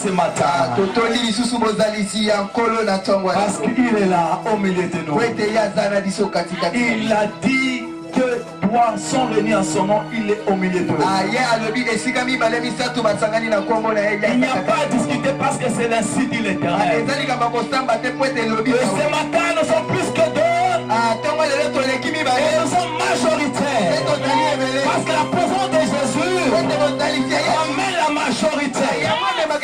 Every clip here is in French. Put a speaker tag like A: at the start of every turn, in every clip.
A: Ce matin, parce qu'il est là au milieu de nous. Il a dit que toi, sans venir en son nom, il est au milieu de nous. Il n'y a pas à discuter parce que c'est l'ainsi dit l'Éternel. Et ce matin, nous sommes plus que deux. Et nous sommes majoritaires. Parce que la présence de Jésus amène la majorité.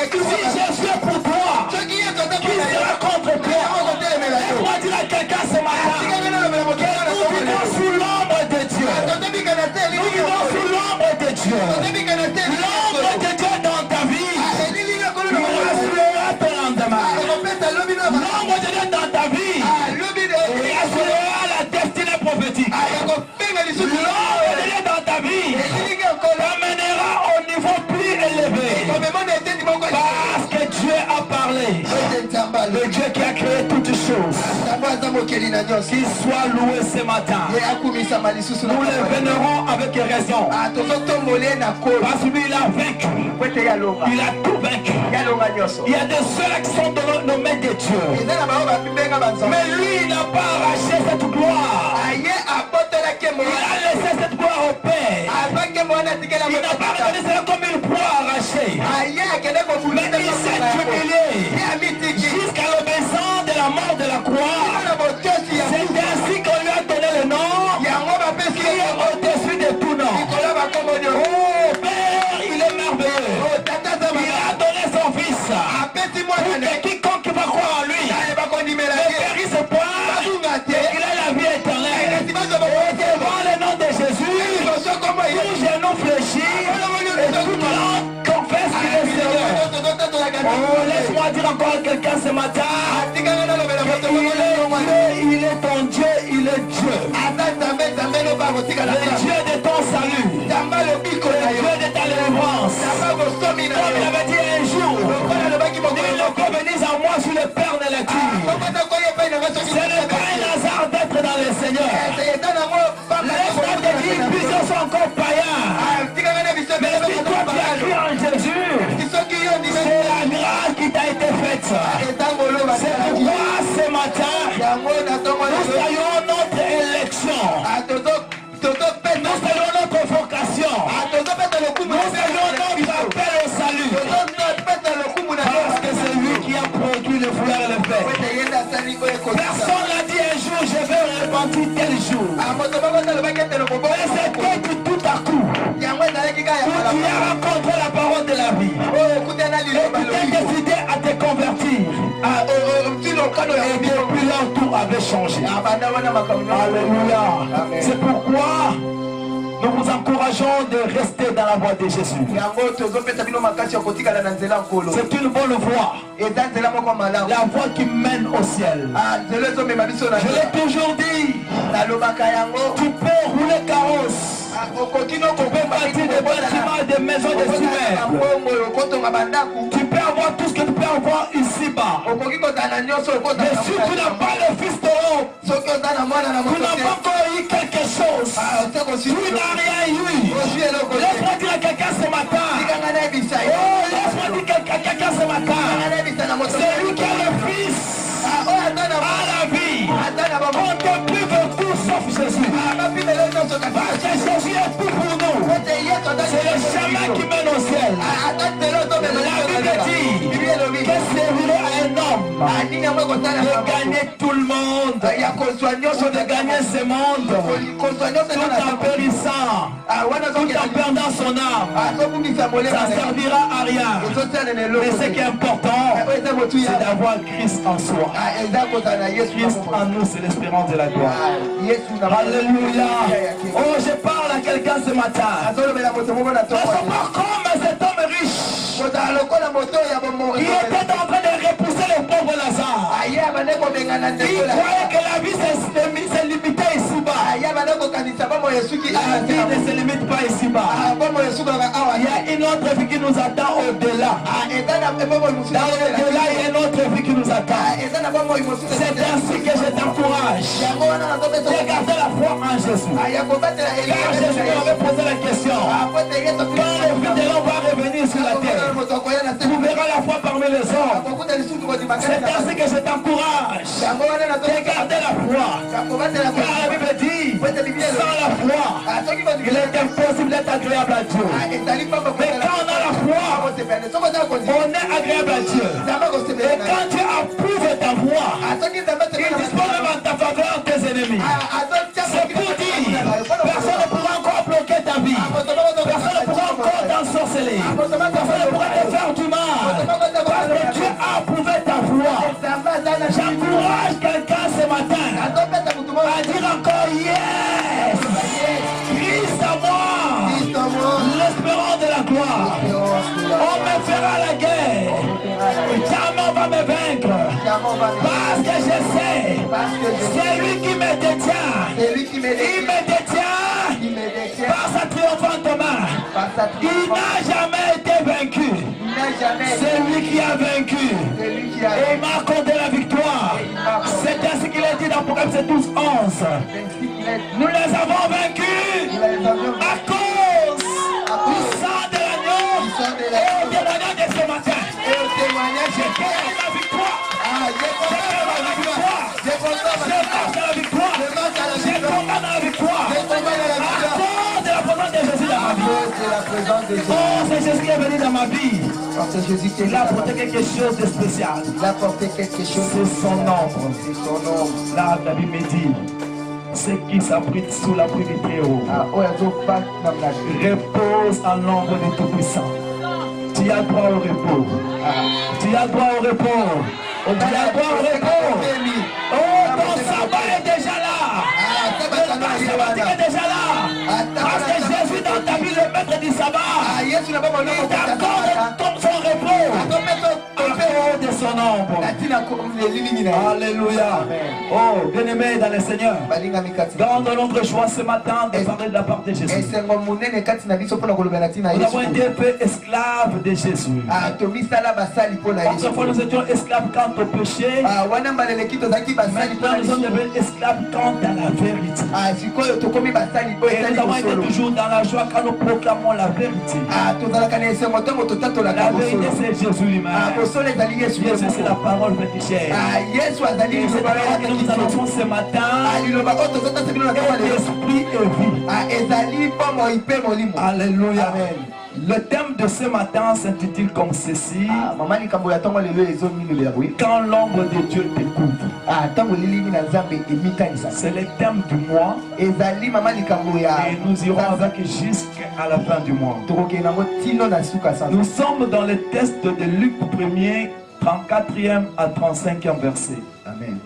A: Si Jésus est pour toi, qui sera contre toi? Laisse-moi dire à quelqu'un ce matin que nous vivons sous l'ombre de Dieu. Nous vivons sous l'ombre de Dieu. L'ombre de Dieu dans ta vie, tu assurera ton lendemain. L'ombre de Dieu dans ta vie, tu assurera la destinée prophétique. L'ombre de Dieu dans ta vie t'amènera au niveau plus élevé. Parce que Dieu a parlé. Le Dieu qui a créé toutes choses. Qu'il soit loué ce matin. Nous le vénérons avec raison. Parce que lui il a vaincu. Il a tout vaincu. Il y a des ceux qui sont nommés des dieux. Mais lui il n'a pas arraché cette gloire. Il a laissé cette gloire au Père. Il n'a pas regardé cela comme une proie arrachée. Mais il s'est humilié jusqu'à l'obéissance de la mort de la croix. C'est ainsi qu'on lui a donné le nom qui est au-dessus de tout nom. Oh Père, il est merveilleux. Il a donné son fils pour que quiconque va croire en lui ne périsse point, il a la vie éternelle. Devant le nom de Jésus, tout genou fléchit et toute langue confesse qu'il est Seigneur. Oh, laisse-moi dire encore à quelqu'un ce matin, il est ton Dieu, il est Dieu. Le Dieu de ton salut, le Dieu de ta délivrance. Comme il avait dit un jour, il ne peut venir à moi sur le Père de la Tue. Ce n'est pas un hasard d'être dans le Seigneur. Laisse-moi te dire, plusieurs sont encore païens. Mais si toi tu as cru en Jésus, c'est la grâce qui t'a été faite. C'est pourquoi ce matin, nous saluons notre élection. Nous saluons notre vocation. Nous saluons notre appel au salut. Parce que c'est lui qui a produit le fleur et le fait. Personne n'a dit un jour je vais repentir tel jour. Mais c'était tout à coup. Tu as rencontré la parole de la vie. Et tu t'es décidé à te convertir. Et depuis là, tout avait changé. Alléluia. C'est pourquoi nous vous encourageons de rester dans la voie de Jésus. C'est une bonne voie. La voie qui mène au ciel. Je l'ai toujours dit. Tu peux rouler carrosse. Tu peux bâtir des bâtiments et des maisons de ciments. Tu peux avoir tout ce que tu peux Mais si tu n'as pas le Fils de l'homme, tu n'as pas encore eu quelque chose. Tu n'as rien eu. Laisse-moi dire à quelqu'un ce matin. Oh, laisse-moi dire à quelqu'un ce matin. C'est lui qui a le Fils à la vie. On ne peut plus de tout sauf Jésus. Parce que Jésus est tout pour nous. C'est le chemin qui mène au ciel. La Bible dit que servirait à un homme de gagner tout le monde, de gagner ce monde, tout en périssant, tout en perdant son âme. Ça ne servira à rien. Mais ce qui est important, c'est d'avoir Christ en soi. Christ en nous, c'est l'espérance de la gloire. Alléluia. Oh, je parle à quelqu'un ce matin. Ne sois pas comme cet homme riche qui était en train de repousser le pauvre Lazare. Il croyait que la vie se limitait ici-bas. La vie ne se limite pas ici-bas. Il y a une autre vie qui nous attend au-delà. Dans l'au-delà, il y a une autre vie qui nous attend. C'est ainsi que je t'encourage de garder la foi en Jésus. Car Jésus m'avait posé la question. Quand le Fils de l'homme va revenir sur la terre, tu verras la foi parmi les hommes. C'est ainsi que je t'encourage de garder la foi. Car la Bible dit, sans la foi, il est impossible d'être agréable à Dieu. Mais quand on a la foi, on est agréable à Dieu. Et quand tu approuves ta foi, il dispose même en ta faveur tes ennemis. C'est pour dire, personne ne pourra encore bloquer ta vie. Personne ne pourra encore t'ensorceler. Personne ne pourra te faire du mal. Parce que Dieu a approuvé ta foi. J'encourage quelqu'un ce matin à dire encore yes. Christ à moi, l'espérance de la gloire. On me fera la guerre. Jamais on va me vaincre. Parce que je sais, c'est lui qui me détient. Il me détient par sa triomphante main. Il n'a jamais été vaincu. C'est lui qui a vaincu. Et il m'a accordé la victoire. C'est ainsi qu'il est dit dans Apocalypse 12:11. Nous les avons vaincus à cause du sang de l'agneau et au témoignage de ce matin. J'ai gagné la victoire. J'ai gagné la victoire. Je marche à la victoire. Je combat dans la victoire. À cause de la présence de Jésus dans ma vie. Oh, c'est Jésus qui est venu dans ma vie. Il a apporté quelque chose de spécial. C'est son ombre. Là, la Bible me dit, ceux qui s'abritent sous l'abri du Très-Haut repose en l'ombre du Tout-Puissant. Tu as droit au repos. Tu as droit au repos. Tu as droit au repos. Oh, ton sabbat est déjà là. Le sabbatique est déjà là. Parce que Jésus dans ta vie, le maître du sabbat, il t'accorde son repos. À cause de son ombre. Alléluia. Oh, bien-aimé dans le Seigneur, donne notre choix ce matin de parler de la part de Jésus. Nous avons été un peu esclaves de Jésus. Autrefois nous étions esclaves quant au péché. Maintenant nous sommes devenus esclaves quant à la vérité. Et nous avons été toujours dans la joie quand nous proclamons la vérité. La vérité c'est Jésus lui-même. Jésus c'est la parole faite chair. Et cette parole que nous annonçons ce matin est esprit et vie. Alléluia. Le thème de ce matin s'intitule comme ceci. Quand l'ombre de Dieu te couvre. C'est le thème du mois. Et nous irons avec jusqu'à la fin du mois. Nous sommes dans le texte de Luc 1er, 34e à 35e verset. Amen.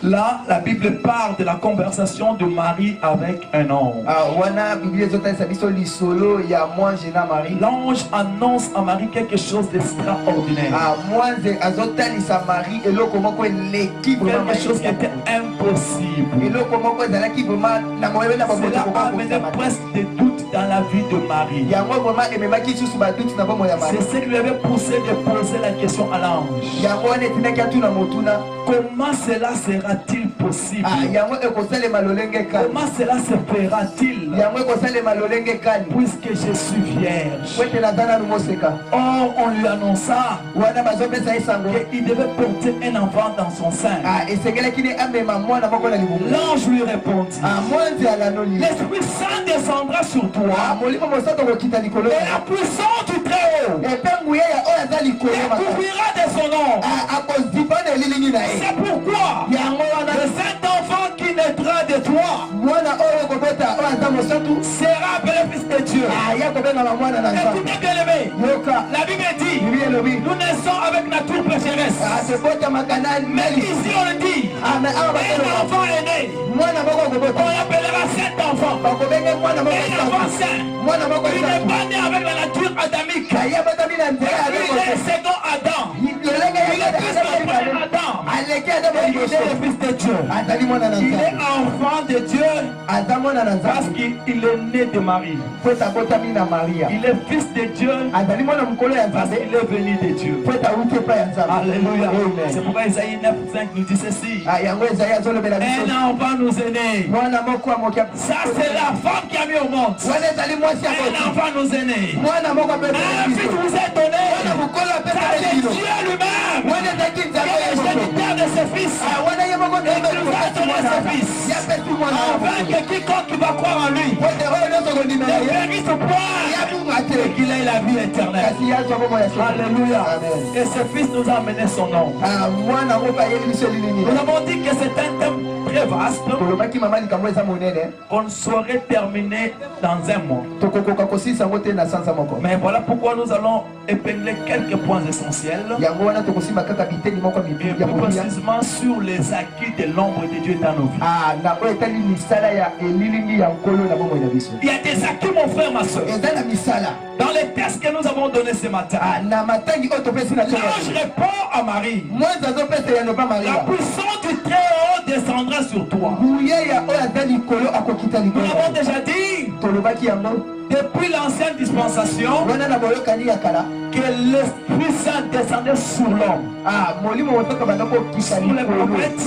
A: Là, la Bible parle de la conversation de Marie avec un homme. L'ange annonce à Marie quelque chose d'extraordinaire. Quelque chose qui était impossible. Cela a amené presque des doutes dans la vie de Marie. C'est ce qui lui avait poussé de poser la question à l'ange. Comment cela sera-t-il possible? Comment cela se fera-t-il? Puisque je suis vierge. Or, on lui annonça qu'il devait porter un enfant dans son sein. L'ange lui répondit, l'Esprit Saint descendra sur toi, et la puissance du Très-Haut couvrira de son nom. C'est pourquoi le Saint-Enfant qui naîtra de toi sera appelé Fils de Dieu. Écoutez bien aimé, la Bible dit, nous naissons avec nature pécheresse. Mais ici on le dit, un enfant est né. On l'appellera Saint-Enfant. Un enfant saint. Il n'est pas né avec la nature adamique. Il est le second Adam. Il est plus le premier Adam. Il est le Fils de Dieu. Il est enfant de Dieu parce qu'il est né de Marie. Il est fils de Dieu parce qu'il est venu de Dieu. Alléluia. C'est pourquoi Isaïe 9:5 nous dit ceci. Un enfant nous est né. Ça c'est la femme qui a mis au monde. Un enfant nous est né. Un fils vous est donné. Ça c'est Dieu lui-même. Il est le géniteur de ses fils. Et il nous a donné ses fils. Afin que quiconque va croire en lui ne périsse point et qu'il ait la vie éternelle. Alléluia. Et ce fils nous a amené son nom. Nous avons dit que c'est un thème très vaste qu'on ne saurait terminer dans un mois. Mais voilà pourquoi nous allons épingler quelques points essentiels. Et plus précisément sur les acquis de l'ombre de Dieu dans nos vies. Il y a des acquis, mon frère, ma soeur. Dans les tests que nous avons donnés ce matin, l'ange répond à Marie. La puissance du Très-Haut descendra sur toi. Nous l'avons déjà dit. Depuis l'ancienne dispensation, que l'Esprit Saint descendait sur l'homme, sur les prophètes,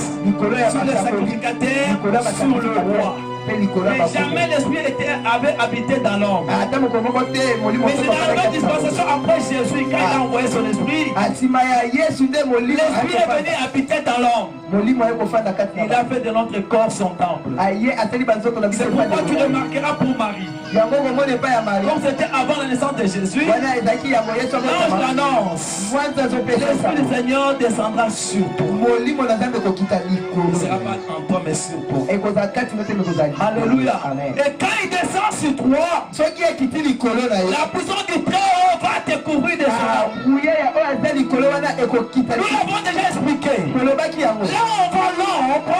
A: sur les sacrificateurs, sur le roi. Mais jamais l'Esprit avait habité dans l'homme. Mais c'est dans la nouvelle dispensation après Jésus, quand il a envoyé son esprit, l'Esprit est venu habiter dans l'homme. Il a fait de notre corps son temple. C'est pourquoi tu remarqueras pour Marie, comme c'était avant la naissance de Jésus, l'ange l'annonce, l'Esprit du Seigneur descendra sur toi. Il ne sera pas en toi mais sur toi. Alléluia. Et quand il descend sur toi, la puissance du Très-Haut va te couvrir de son nom. Nous l'avons déjà expliqué. Là on voit l'ombre,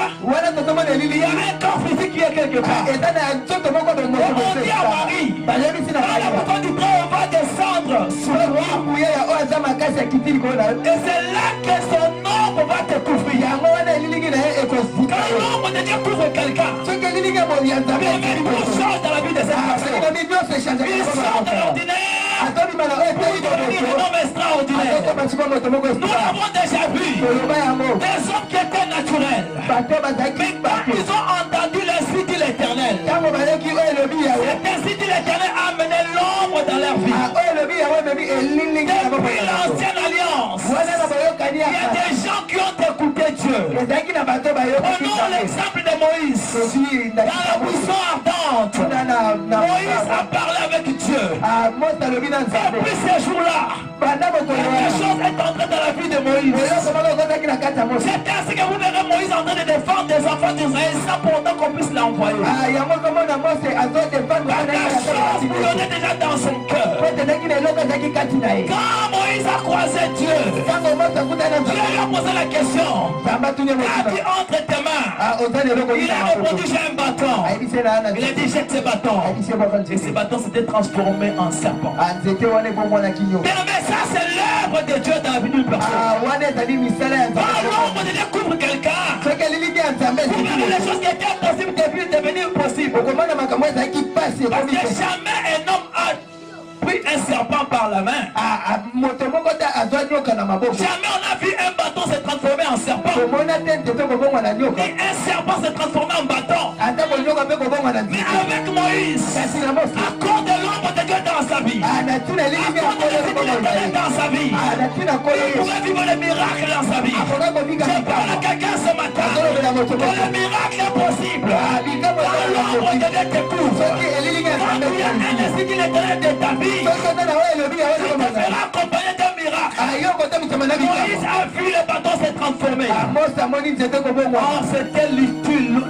A: il y a un corps physique qui est quelque part. Et on dit à Marie, quand la puissance du Très-Haut va descendre sur toi, et c'est là que son ombre va te couvrir. Quand l'ombre de Dieu couvre quelqu'un, il y a une chose dans la vie de cette personne. Il sort de l'ordinaire pour devenir un homme extraordinaire. Nous l'avons déjà vu. Des hommes qui étaient naturels, mais quand ils ont entendu l'Esprit de l'Éternel, cet Esprit de l'Éternel a amené l'ombre dans leur vie. Depuis l'ancienne alliance, il y a des gens qui ont écouté Dieu. Prenons l'exemple de Moïse. Dans la buisson ardente, Moïse a parlé avec Dieu. Et puis ces jours-là, quelque chose est entré dans la vie de Moïse. C'est ainsi que vous verrez Moïse en train de défendre des enfants d'Israël sans pour autant qu'on puisse l'envoyer. La chose bouillonnait déjà dans son cœur. Quand Moïse a croisé Dieu, lui a posé la question. Qui entre tes mains? Il a répondu, j'ai un bâton. Il a dit, jette ce bâton. Et ce bâton s'était transformé en serpent. Mais ça, c'est l'œuvre de Dieu dans la vie d'une personne. Quand l'ombre de Dieu couvre quelqu'un, pour les choses qui étaient impossibles devenir possibles. Parce que jamais un homme a pris un serpent par la main. Jamais on a vu un bâton se transformer en serpent. Et un serpent se transformer en bâton. Mais avec Moïse, à cause de l'ombre de Dieu dans sa vie, à cause de l'Éternel dans sa vie, il pourrait vivre le miracle dans sa vie. Je parle à quelqu'un ce matin que le miracle est possible. Quand l'ombre de Dieu te couvre, quand il y a un esprit de l'Éternel de ta vie, tu te feras accompagner d'un miracle. Moïse a vu le bâton se transformer. Or, c'était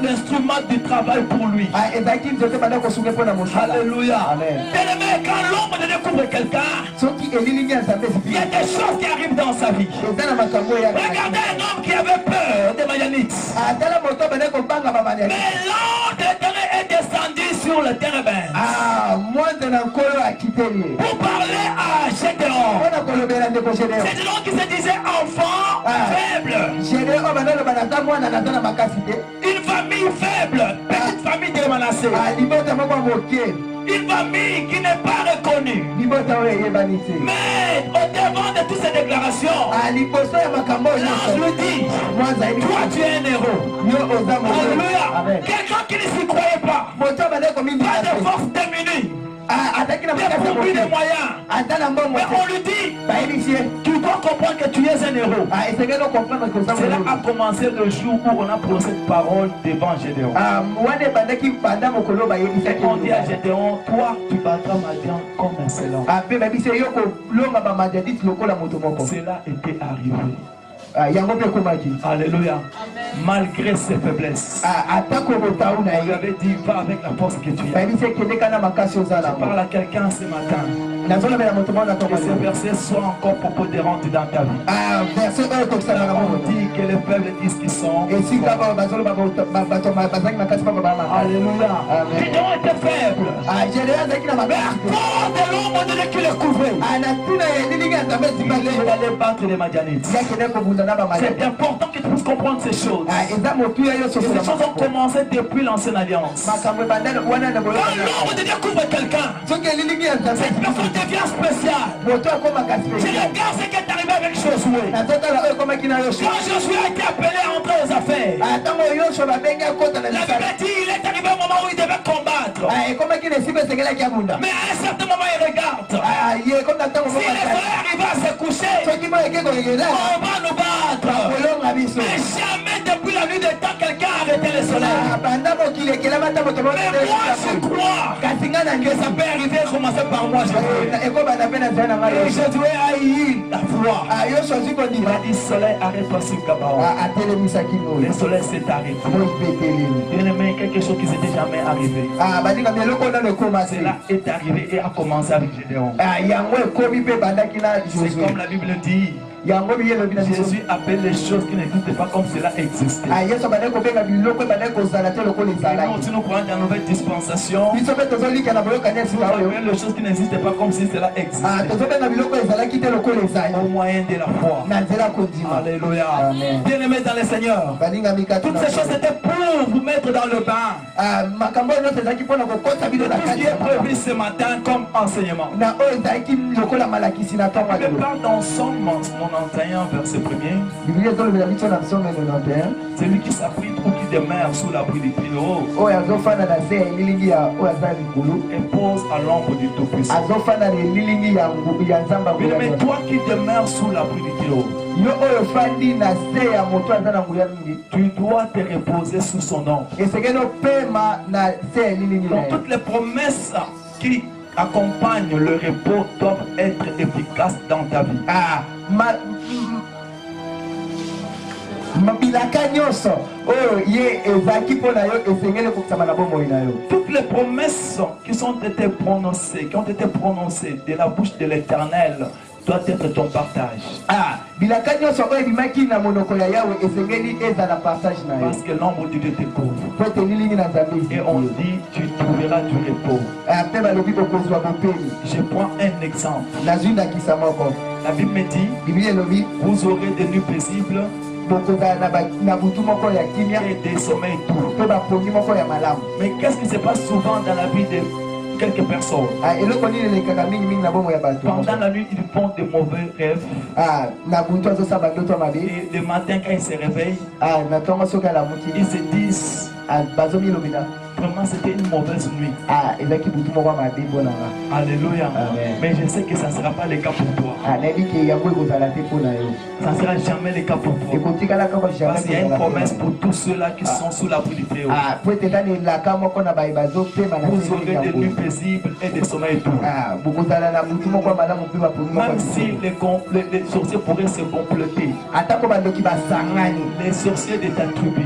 A: l'instrument du travail pour lui. Alléluia. Bien-aimé, quand l'ombre de Dieu couvre quelqu'un, il y a des choses qui arrivent dans sa vie. Regardez un homme qui avait peur des Madianites. Mais l'ange de l'Éternel est descendu sur le terrain pour parler à Gédéon. Gédéon qui se disait enfant faible. Une famille faible, petite famille de Manassé. Une famille qui n'est pas reconnue. Mais au devant de toutes ces déclarations, l'ange lui dit, toi tu es un héros. Alléluia. Quelqu'un qui ne s'y croyait pas, pas de force démunie, dépourvu de moyens. Mais on lui dit, tu dois comprendre que tu es un héros. Cela a commencé le jour où on a prononcé cette parole devant Gédéon. On dit à Gédéon, toi tu battras Madian comme un seul homme. Cela était arrivé. Alléluia. Malgré ses faiblesses, on lui avait dit, va avec la force que tu as. Je parle à quelqu'un ce matin. Que ces versets soient encore prépondérants dans ta vie. On dit que les faibles disent qu'ils sont. Alléluia. Gédéon était faible. Mais à cause de l'ombre de Dieu qui le couvrait, il allait battre les Madianites. C'est important que tu puisses comprendre ces choses. Et ces choses ont commencé depuis l'ancienne alliance. Quand l'ombre de Dieu couvre quelqu'un, cette personne devient spéciale. Je regarde ce qui est arrivé avec Josué. Quand Josué a été appelé à entrer aux affaires, la Bible dit il est arrivé au moment où il devait combattre. Mais à un certain moment il regarde. Si le soleil arrive à se coucher, on va nous battre. Mais jamais depuis la nuit de temps quelqu'un a arrêté le soleil. Mais moi je crois que ça peut arriver et commencer par moi. Et Josué a eu la foi. Il a dit soleil arrête-toi sur Gabaon. Le soleil s'est arrêté. Bien aimé, quelque chose qui s'était jamais arrivé. Cela est arrivé et a commencé avec Gédéon. C'est comme la Bible dit. Jésus appelle les choses qui n'existent pas comme cela existait. Et nous aussi nous croyons dans la nouvelle dispensation. Nous appelle les choses qui n'existent pas comme si cela existait. Au moyen de la foi. Alléluia. Bien-aimés dans le Seigneur, toutes ces choses étaient pour vous mettre dans le bain. Tout ce qui est prévu ce matin comme enseignement. Je parle dans Somme 91 verset 1er. Celui qui s'abrite ou qui demeure sous l'abri du Très-Haut et pose à l'ombre du Tout-Puissant. Mais toi qui demeures sous l'abri du Très-Haut, tu dois te reposer sous son ombre. Donc toutes les promesses qui accompagnent le repos doivent être efficaces dans ta vie. Toutes les promesses qui ont été prononcées de la bouche de l'Éternel doivent être ton partage. Parce que l'ombre de Dieu te couvre. Et on dit, tu trouveras du repos. Je prends un exemple. La Bible me dit, vous aurez des nuits paisibles et des sommeils doux. Mais qu'est-ce qui se passe souvent dans la vie de quelques personnes? Pendant la nuit, ils font de mauvais rêves. Et le matin, quand ils se réveillent, ils se disent, vraiment, c'était une mauvaise nuit. Alléluia. Mais je sais que ça ne sera pas le cas pour toi. Ça ne sera jamais le cas pour toi. Parce qu'il y a une promesse pour tous ceux-là qui sont sous l'abri du Très-Haut. Vous aurez des nuits paisibles et des sommeils doux. Même si les sorciers pourraient se comploter, les sorciers de ta tribu,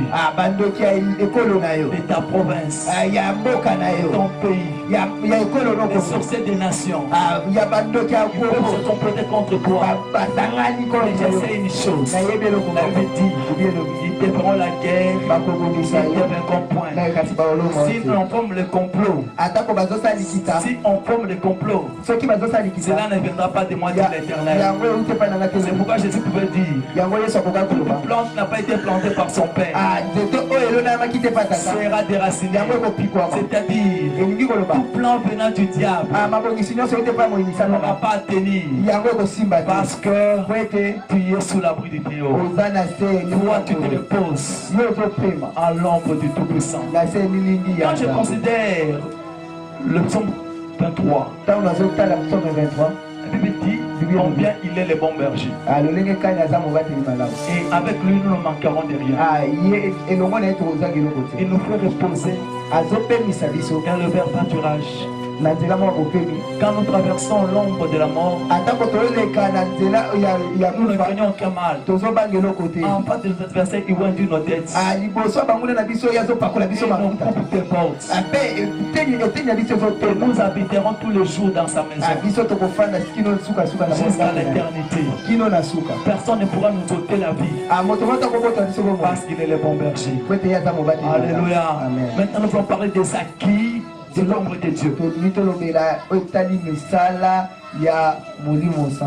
A: de ta province, ton pays, les sorciers des nations, ils peuvent se comploter contre toi. Mais je sais une chose, la Bible dit, ils te feront la guerre, ils te vaincront point. Si on forme le complot, si on forme le complot, cela ne viendra pas de moi, dit l'Éternel. C'est pourquoi Jésus pouvait dire, toute plante n'a pas été plantée par son père, sera déracinée. C'est-à-dire, tout plan venant du diable n'aura pas à tenir, parce que tu es sous l'abri du Très-Haut. Toi, tu te reposes à l'ombre du Tout-Puissant. Quand je considère le psaume 23, la Bible dit combien il est le bon berger. Et avec lui, nous ne manquerons de rien. Il nous fait reposer dans le vert pâturage. Quand nous traversons l'ombre de la mort, nous ne craignons aucun mal. En face de notre adversaire, il voit nos têtes. Il nous coupe des portes. Et nous habiterons tous les jours dans sa maison jusqu'à l'éternité. Personne ne pourra nous ôter la vie parce qu'il est le bon berger. Alléluia. Maintenant, nous allons parler des acquis de l'ombre de Dieu.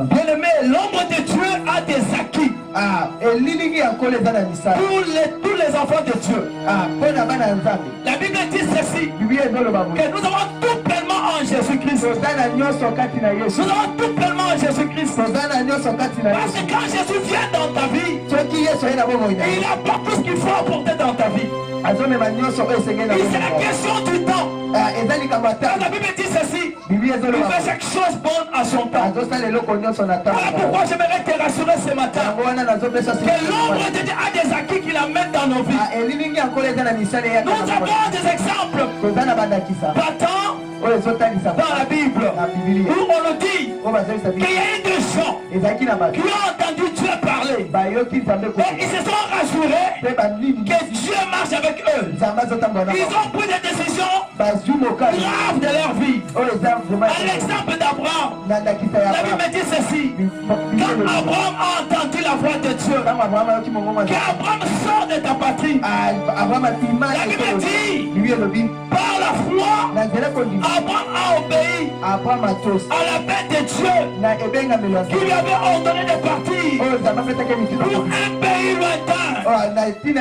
A: Bien-aimé, l'ombre de Dieu a des acquis. Tous les enfants de Dieu. La Bible dit ceci, que nous avons tout pleinement en Jésus-Christ. Nous avons tout pleinement en Jésus-Christ. Parce que quand Jésus vient dans ta vie, il apporte tout ce qu'il faut apporter dans ta vie. Et c'est la question du temps. Quand la Bible dit ceci, il fait chaque chose bonne à son temps. Voilà pourquoi j'aimerais te rassurer ce matin que l'ombre de Dieu a des acquis qu'il amène dans nos vies. Nous avons des exemples battants dans la Bible où on nous dit qu'il y a eu des gens qui ont entendu Dieu parler et ils se sont rassurés que Dieu marche avec eux. Ils ont pris des décisions graves de leur vie. À l'exemple d'Abraham, la Bible dit ceci, quand Abraham a entendu la voix de Dieu, qu'Abraham sort de ta patrie, la Bible dit, par la foi, Abraham a obéi à l'appel de Dieu qui lui avait ordonné de partir pour un pays lointain qui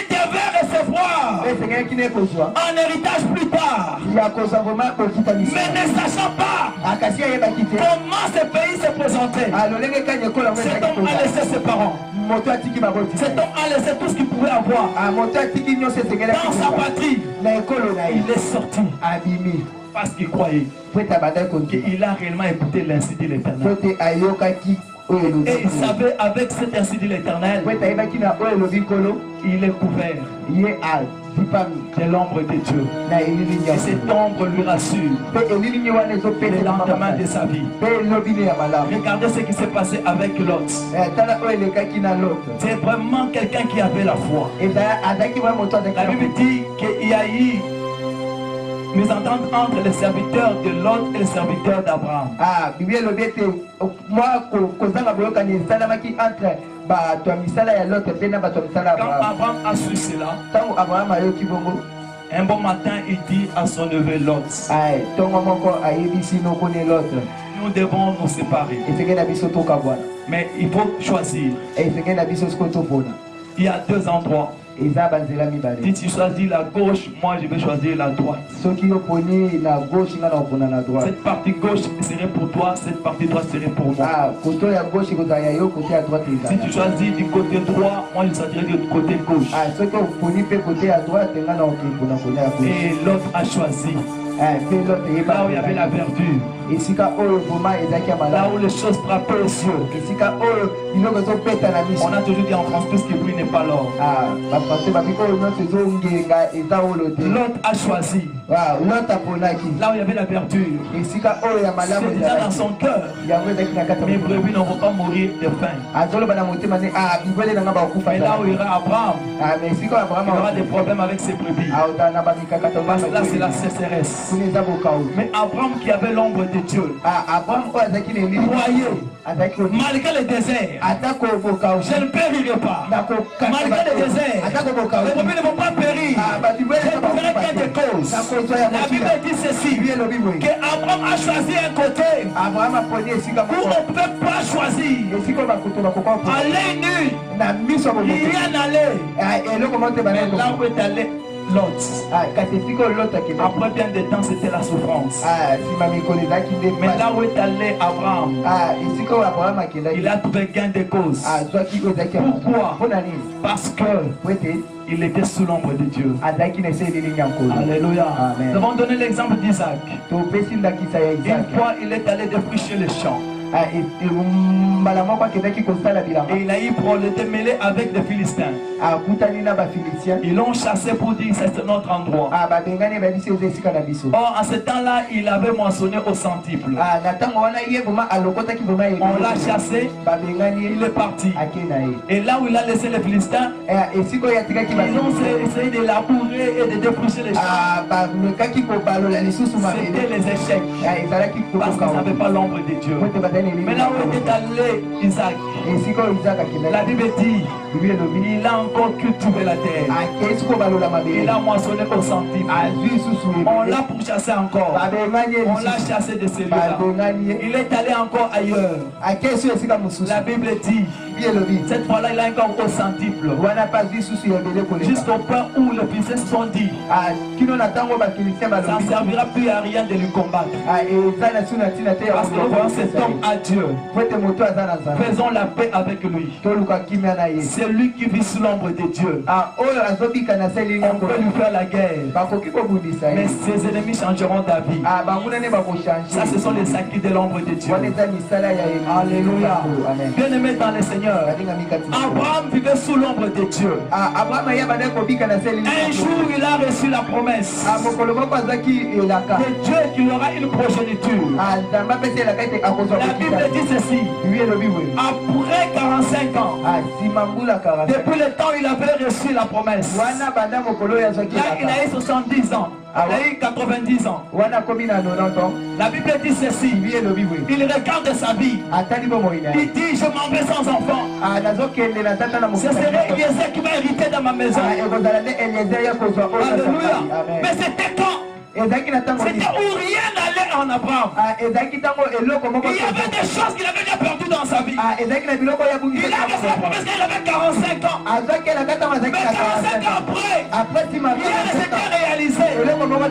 A: devait recevoir un héritage plus tard, mais ne sachant pas comment ce pays se présentait. Cet homme a laissé ses parents. Cet homme a laissé tout ce qu'il pouvait avoir dans sa patrie. Il est sorti parce qu'il croyait qu'il a réellement écouté l'incit de l'Éternel. Et il savait, avec cet ainsi de l'Éternel, il est couvert de l'ombre de Dieu. Et cette ombre lui rassure le lendemain de sa vie. Regardez ce qui s'est passé avec Lot. C'est vraiment quelqu'un qui avait la foi. La Bible dit qu'il y a eu mésentente entre les serviteurs de Lot et les serviteurs d'Abraham.
B: Ah, Bible le bête moi kozanga boyoka ni salamaki entre ba to misala ya Lot et na ba to misala
A: Quand Abraham a su cela,
B: tango Abraham ayoki bongo
A: un bon matin il dit à son neveu Lot,
B: ay tongo moko ayebisi no kone Lot,
A: nous devons nous séparer.
B: efenge na biso to kabwana
A: Mais il faut choisir.
B: efenge na biso skoto pona
A: Il y a deux endroits.
B: eza banzela mibale.
A: Si tu choisis la gauche, moi je vais choisir la droite.
B: Soki yo poni na gauche nga na pona na droite.
A: Cette partie gauche serait pour toi, cette partie droite serait pour moi.
B: Ah, côté ya gauche ko ya yo, côté ya droite eza.
A: Si tu choisis du côté droit, moi je choisirai du côté gauche.
B: Ah, soki yo poni pe côté ya droite nga na pona ya gauche.
A: Et l'autre a choisi.
B: Ah, fait l'autre
A: là où il y avait la verdure.
B: Et si ka oyo vraiment ezaki malade.
A: Là où les choses frappaient aux cieux.
B: Et si ka oyo biloko zo peta na biso.
A: On a toujours dit en France tout ce qui brille n'est pas l'or.
B: Ah, ba français ba biko no se zo ngenga eza olote.
A: L'autre a choisi.
B: Waaw, l'autre a ponaki.
A: Là où il y avait la verdure.
B: Et si ka oyo ya malade.
A: C'est déjà dans son cœur. Mes brebis ne vont pas mourir de faim.
B: Ah, zolo bana motema ne ah, bibele na ba kufa.
A: Mais là où il y aura Abraham.
B: Ah, mais si ka Abraham
A: il aura des problèmes avec ses brebis.
B: Ah, na ba mikaka to ba.
A: Là c'est la sécheresse. Mais Abraham qui avait l'ombre de Dieu, croyez, malgré le désert, je ne périrai pas. Malgré le désert, les brebis ne vont pas périr. Je ne ferai qu'un des causes. La Bible dit ceci, que Abraham a choisi un côté où on ne peut pas choisir. Aller nu, il y en aller. Là où est allé Lot. Après bien des temps, c'était la souffrance. Mais là où est allé Abraham, il a trouvé gain de cause. Pourquoi? Parce que il était sous l'ombre de Dieu. Alléluia. Nous avons donné l'exemple d'Isaac. Une fois, il est allé défricher les champs. Et il a eu pour le démêler avec des Philistins. Ils l'ont chassé pour dire c'est notre endroit. Or, en ce temps-là, il avait moissonné au centuple. On l'a chassé, il est parti. Et là où il a laissé les Philistins, ils ont essayé de labourer et de défricher les champs. C'était les échecs. Parce qu'ils n'avaient pas l'ombre de Dieu. Mais là où était allé Isaac, la Bible dit, il a encore cultivé la terre. Il a moissonné au centuple. On l'a pourchassé encore. On l'a chassé de celui-là. Il est allé encore ailleurs. La Bible dit, cette fois-là, il a encore au centuple. Jusqu'au point où les Philistins se sont dit, ça ne servira plus à rien de lui combattre. Parce que cet homme a Dieu. Faisons la paix avec lui. C'est lui qui vit sous l'ombre de Dieu. On peut lui faire la guerre. Mais ses ennemis changeront d'avis. Ça, ce sont les acquis de l'ombre de Dieu. Alléluia. Bien aimé dans le Seigneur, Abraham vivait sous l'ombre de Dieu. Un jour, il a reçu la promesse de Dieu qu'il aura une progéniture. La Bible dit ceci. Après 45 ans, depuis le temps où il avait reçu la promesse, là il a eu 70 ans. Il a eu 90 ans. La Bible dit ceci. Il regarde sa vie. Il dit, je m'en vais sans enfant. Ce serait Eliezer qui va hériter dans ma maison. Alléluia. Mais c'était quand? C'était où rien n'allait en Abraham. Il y avait des choses qu'il avait déjà perdues dans sa vie. Il a reçu la promesse qu'il avait 45 ans. Mais 45 ans après, rien ne s'était réalisé. Il est revenu à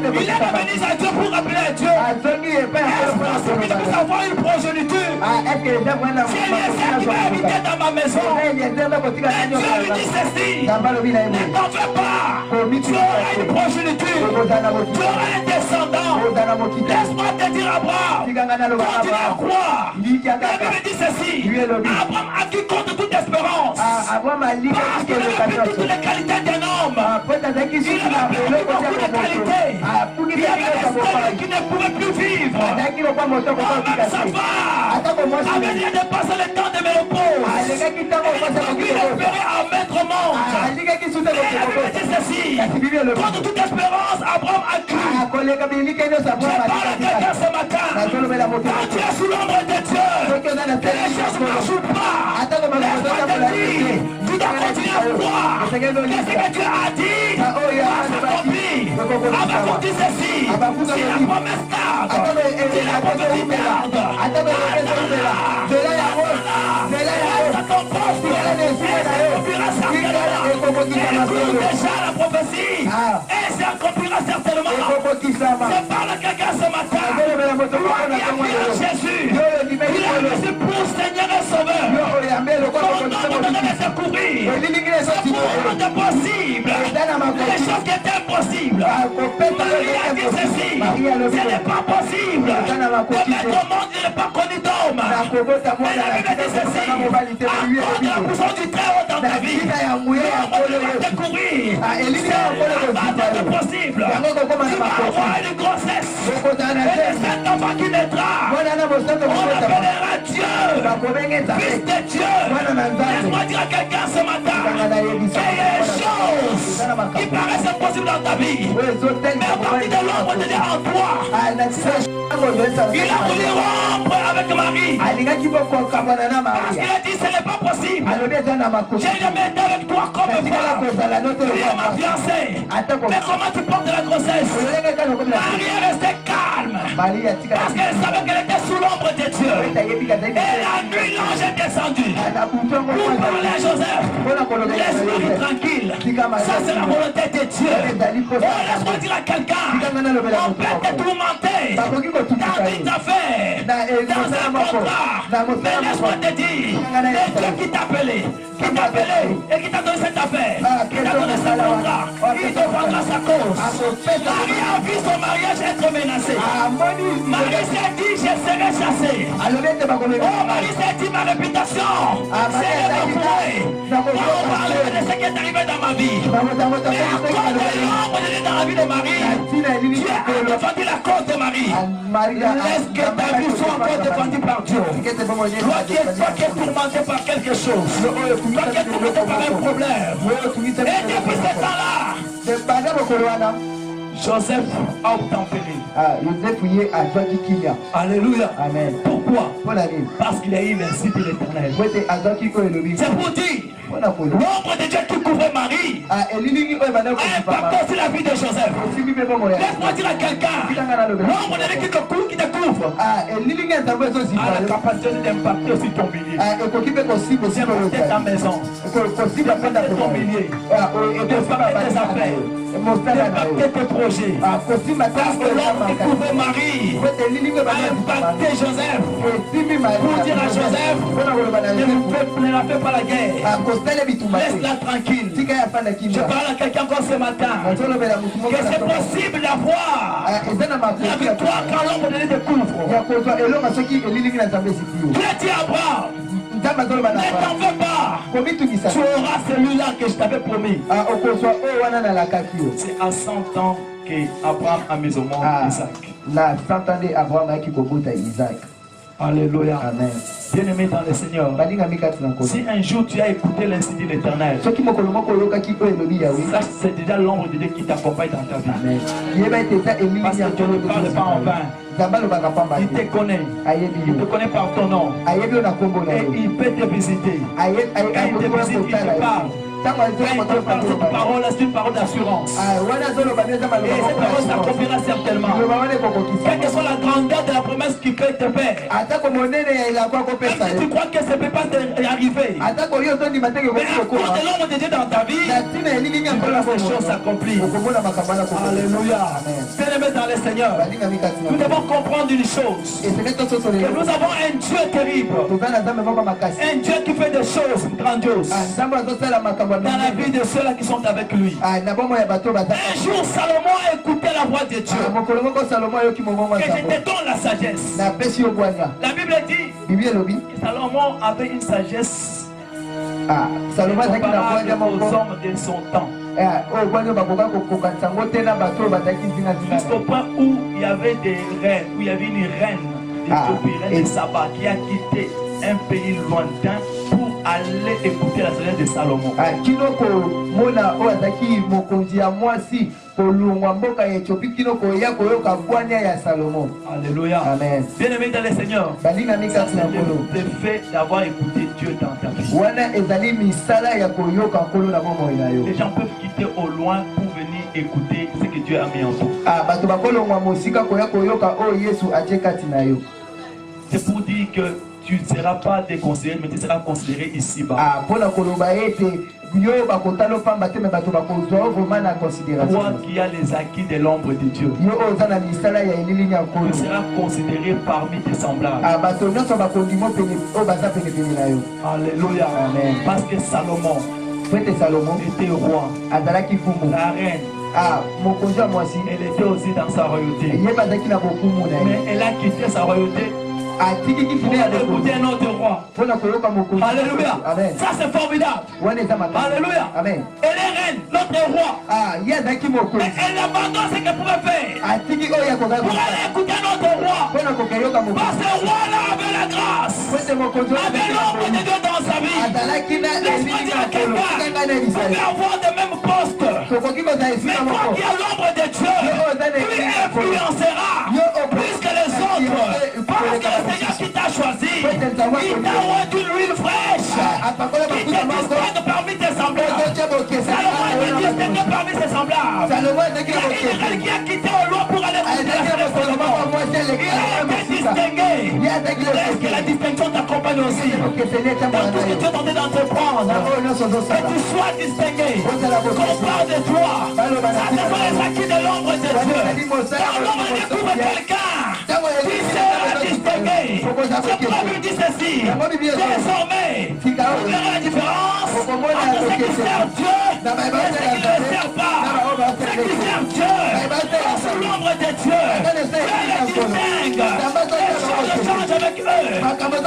A: Dieu pour appeler à Dieu. Est-ce possible qu'il puisse avoir une progéniture? C'est Eliezer qui va habiter dans ma maison. Et Dieu lui dit ceci. Ne t'en fais pas. Tu auras une progéniture. Tu auras un descendant. Laisse-moi te dire, Abraham, continue à croire. La Bible dit ceci. Abraham a qui compte toute espérance. Parce qu'il avait toutes les qualités d'un homme. Il avait beaucoup de qualités. Il y avait des espèces qui ne pouvaient plus vivre. Même sa femme avait déjà dépassé le temps de ménopause. Il espérait en mettre au monde. Et la Bible dit ceci. Contre toute espérance, Abraham a cru. à quelqu'un ce matin. Quand tu es sous l'ombre de Dieu, les choses ne marchent pas. Laisse-moi te dire, tu dois continuer à croire. Qu'est-ce que Dieu a dit va s'accomplir. Avant qu'on dise ceci, si la promesse tarde, si la prophétie tarde, ton poste, elle s'accomplira certainement. Écoute déjà la prophétie, elle s'accomplira certainement. C'est par le quelqu'un ce matin. Toi qui as vu Jésus, il a reçu pour Seigneur et Sauveur. Son nom vous donne de découvrir. C'est pour rendre possible les choses qui étaient impossibles. Marie a dit ceci, ce n'est pas possible de mettre au monde, il n'est pas connu d'homme. Et la Bible dit ceci, accorde la puissance du très haut dans ta vie. L'homme devrait découvrir, c'est possible. Tu vas avoir une grossesse et cet enfant qui naîtra, on appellera Dieu, Fils de Dieu. Laisse-moi dire à quelqu'un ce matin qu'il y a des choses qui paraissent impossibles dans ta vie, mais à partir de l'ombre de Dieu en toi, il a voulu rompre avec Marie parce qu'il a dit ce n'est pas possible. J'ai jamais été avec toi comme femme, tu es ma fiancée, mais comment tu portes la grossesse? Marie est restée calme parce qu'elle savait qu'elle était sous l'ombre de Dieu. Et la nuit, l'ange est descendu pour parler à Joseph. Laisse Marie tranquille, ça c'est la volonté de Dieu. Oh, laisse-moi dire à quelqu'un, on peut te tourmenter dans une affaire, dans un contrat, mais laisse-moi te dire, c'est Dieu qui t'a appelé et qui t'a donné cette affaire, qui t'a donné ce contrat, il défendra sa cause. Marie a vu son mariage être menacé. Marie s'est dit, je serai chassée. Oh, Marie s'est dit, ma réputation serait bafouée. On va parler de ce qui est arrivé dans ma vie. Mais à cause de l'ombre de Dieu dans la vie de Marie, Dieu a défendu la cause de Marie. Laisse que ta vie soit encore défendue par Dieu. Toi qui es tourmenté par quelque chose, toi qui es tourmenté par un problème, et depuis ce temps-là, Joseph a obtempéré. Alléluia.
B: Amen.
A: Pourquoi? Parce qu'il a eu l'incité de l'Éternel. C'est pour dire, l'ombre de Dieu qui couvrait Marie a impacté aussi la vie de Joseph. Laisse-moi dire à quelqu'un, l'ombre de Dieu qui te couvre a la capacité d'impacter aussi ton milieu. D'impacter ta maison, d'impacter ton milieu, d'impacter tes affaires, d'impacter tes projets. Parce que l'ombre qui couvrait Marie a impacté Joseph pour dire à Joseph, ne la fais pas la guerre. Laisse-la tranquille. Je parle à quelqu'un encore ce matin que c'est possible d'avoir la victoire quand l'ombre de Dieu te couvre. Dieu dit à Abraham, ne t'en fais pas, tu auras celui-là que je t'avais promis. C'est à 100 ans qu'Abraham a mis au monde Isaac. Alléluia.
B: Amen.
A: Bien-aimé dans le Seigneur, si un jour tu as écouté l'incit de l'Éternel, ça c'est déjà l'ombre de Dieu qui t'accompagne dans ta vie. Parce que Dieu ne parle pas en vain. Il te connaît par ton nom et il peut te visiter. Quand il te visite, il te parle. Quand il te parle, cette parole, c'est une parole d'assurance. Et cette parole s'accomplira certainement. Quelle que soit la grandeur de la promesse qu'il peut te faire, même si tu crois que ça ne peut pas arriver, mais à cause de l'ombre de Dieu dans ta vie, tu peux voir ces choses s'accomplir. Alléluia. Bien-aimé dans le Seigneur, nous devons comprendre une chose, que nous avons un Dieu terrible, un Dieu qui fait des choses grandioses dans la vie de ceux-là qui sont avec lui. Un jour, Salomon a écouté la voix de Dieu. Que je te donne la sagesse. La Bible dit que Salomon avait une sagesse comparable aux hommes de son temps. Jusqu'au point où il y avait des reines, où il y avait une reine d'Éthiopie, reine de Saba, qui a quitté un pays lointain pour aller écouter la sagesse de Salomon. Alléluia.
B: Amen.
A: Bien-aimé dans le Seigneur, c'est le fait d'avoir écouté Dieu dans ta vie. Les gens peuvent quitter au loin pour venir écouter ce que Dieu a mis en toi. C'est pour dire que tu ne seras pas déconsidéré, mais tu seras considéré ici-bas. Toi qui as les acquis de l'ombre de Dieu, tu seras considéré parmi tes semblables. Alléluia.
B: Amen.
A: Parce que Salomon était roi. La reine, elle était aussi dans sa royauté. Mais elle a quitté sa royauté pour écouter un autre roi. Alléluia.
B: Amen.
A: Ça c'est formidable. Alléluia.
B: Amen.
A: Elle est reine, notre roi. Mais elle abandonne ce qu'elle pouvait faire pour aller écouter notre roi. Parce que le roi là avait la grâce, avait l'ombre de Dieu dans sa vie. Laisse-moi dire à quelqu'un, vous pouvez avoir le même poste, mais toi qui as l'ombre de Dieu, tu influencera plus que les autres. Parce que le Seigneur qui t'a choisi, il t'a oint d'une huile fraîche, qui te distingue parmi tes semblables. Salomon était distingué parmi ses semblables. Il y a Israël qui a quitté au loin pour aller écouter la Salomon. Il a été distingué. Laisse que la distinction t'accompagne aussi. Dans tout ce que Dieu est en train d'entreprendre, que tu sois distingué. Qu'on parle de toi. Ça ne sont les acquis de l'ombre de Dieu. Quand l'ombre découvre quelqu'un, tu seras distingué. Je peux lui dire ceci. Désormais, vous verrez la différence entre ceux qui servent Dieu et ceux qui ne le servent pas. Ceux qui servent Dieu sont sous l'ombre de Dieu. Dieu les distingue. Les choses changent avec eux. Je parle avec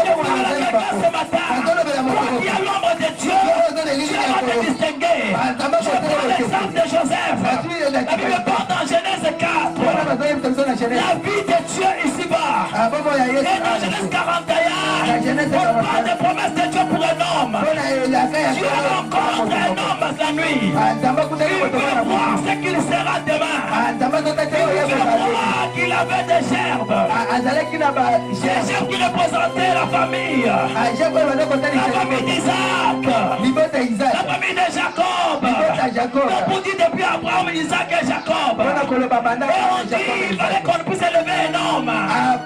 A: quelqu'un ce matin. Toi qui as l'ombre de Dieu, tu vas te distinguer. Je prends l'exemple de Joseph. La Bible parle dans Genèse 4. La vie de Dieu ici-bas. Et dans Genèse 41, on parle des promesses de Dieu pour un homme. Dieu rencontre un homme la nuit. Il veut voir ce qu'il sera demain. Il veut voir qu'il avait des gerbes. Des gerbes qui représentaient la famille. La famille d'Isaac. La famille de Jacob. On dit depuis Abraham, Isaac et Jacob. Et on dit il fallait qu'on puisse élever un homme.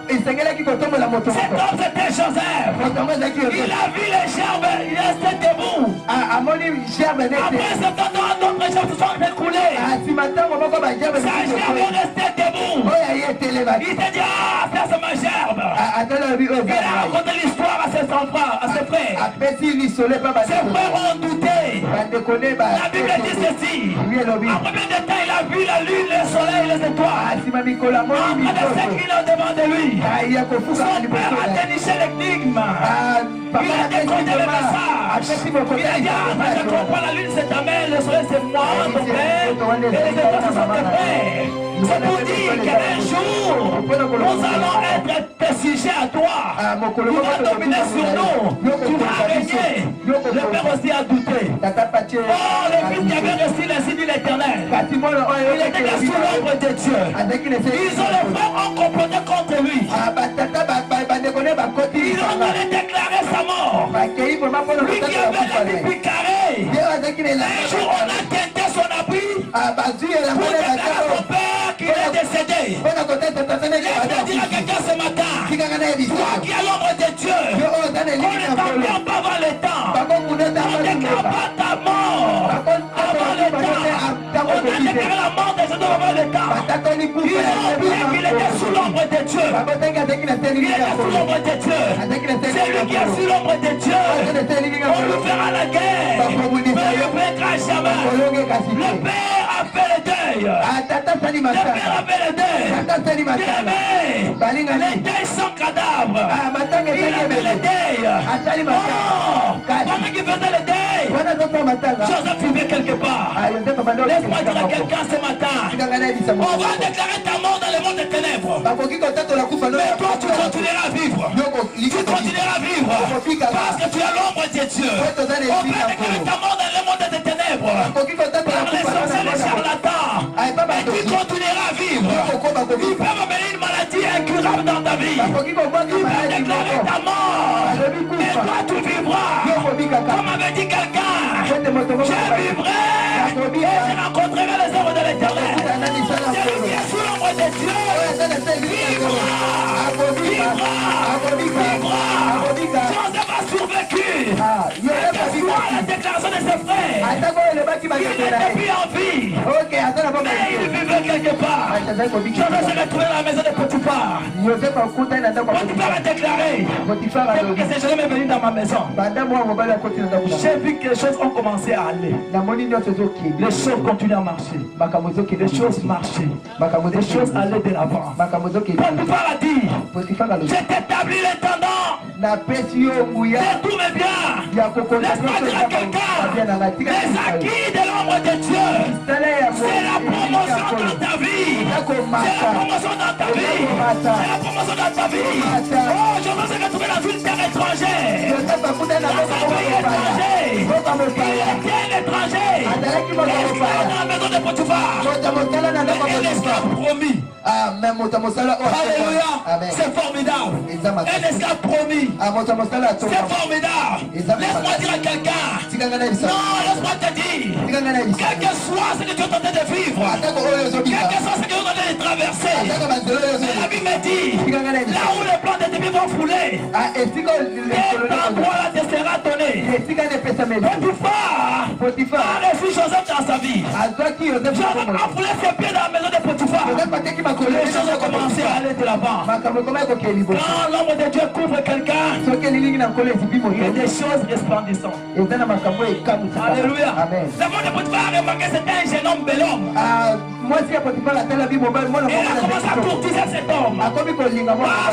A: Cet homme c'était Joseph. Il a vu les gerbes, il restait debout. Après 70 ans, d'autres gerbes se sont écoulés. Sa gerbe est restée debout. Il s'est dit, ah, ça c'est ma gerbe. Il a raconté l'histoire à ses enfants, à ses frères. Ses frères ont douté. La Bible dit ceci. Après bien de temps, il a vu la lune, le soleil, les étoiles. En train de s'incliner devant de lui. Son père a déniché l'énigme. Il a décodé le message. Il a dit, ah, je comprends, la lune c'est ta mère, le soleil c'est moi, ton père, et les étoiles ce sont tes frères. C'est pour dire qu'un jour, nous allons être tes sujets à toi. Tu vas dominer sur nous. Tu vas régner. Le père aussi a douté. Oh, le fils qui avait reçu l'insigne de l'Éternel. Il était sous l'ombre de Dieu. Les frères ont comploté contre lui. Ils ont donné déclaré sa mort. Lui qui avait la vie carrée. Un jour, on a tenté son abri pour déclarer à son père qu'il est décédé. Laisse-moi dire à quelqu'un ce matin, toi qui as l'ombre de Dieu, on ne t'enterre pas avant le temps. On ne déclare pas ta mort avant le temps. On a déclaré la mort des gens avant le temps. Ils ont oublié qu'il était sous l'ombre de Dieu. Il était sous l'ombre de Dieu. C'est lui qui est sous l'ombre de Dieu. On lui fera la guerre. Mais il ne vaincra jamais. Le Père a fait le deuil. Le Père a fait le deuil. Bien-aimé, les deuils sans cadavre. Il a fait le deuil. Pendant qu'il faisait le deuil, Joseph vivait quelque part. Laisse-moi dire à quelqu'un ce matin, on va déclarer ta mort dans le monde des ténèbres. Mais toi tu continueras à vivre. Tu continueras à vivre parce que tu as l'ombre de Dieu. On va déclarer ta mort dans le monde des ténèbres. Par les sorciers, les charlatans, et Il va déclarer ta mort. Et toi, tu vivras. Comme avait dit quelqu'un, je vivrai et je rencontrerai les œuvres de l'Éternel. Celui qui est sous l'ombre de Dieu vivra. Joseph a survécu. Quelle soit la déclaration de ses frères, il n'était plus en vie, mais il vivait quelque part. Joseph s'est retrouvé dans la maison de Potiphar. Potiphar a déclaré que ces gens sont venus dans ma maison. J'ai vu que les choses ont commencé à aller. Les choses continuent à marcher. Les choses marchaient. Les choses allaient de l'avant. Potiphar a dit, j'ai établi l'intendant de tous mes biens. Laisse-moi dire à quelqu'un, les acquis de l'ombre de Dieu, c'est la promotion dans ta vie. C'est la promotion dans ta vie. C'est la promotion dans ta vie. Oh, je me suis retrouvé dans une terre étrangère. Dans un pays étranger. Il était un étranger. L'esclave dans la maison de Potiphar. Un esclave promis. Alléluia. C'est formidable. Un esclave promis. C'est formidable. Laisse-moi dire à quelqu'un. Non, laisse-moi te dire. Quel que soit ce que tu es en train de vivre, quel que soit ce que tu es en train de traverser, la Bible me dit, là où les plans de tes vies vont fouler, quel endroit là te sera donné. Potiphar a reçu Joseph dans sa vie. Joseph a foulé ses pieds dans la maison de Potiphar. Les choses ont commencé à aller de l'avant. Quand l'ombre de Dieu couvre quelqu'un, il y a des choses resplendissantes. Alléluia. Le monde de Potiphar a remarqué que c'était un jeune homme, bel homme. Et il a commencé à courtiser cet homme. Parce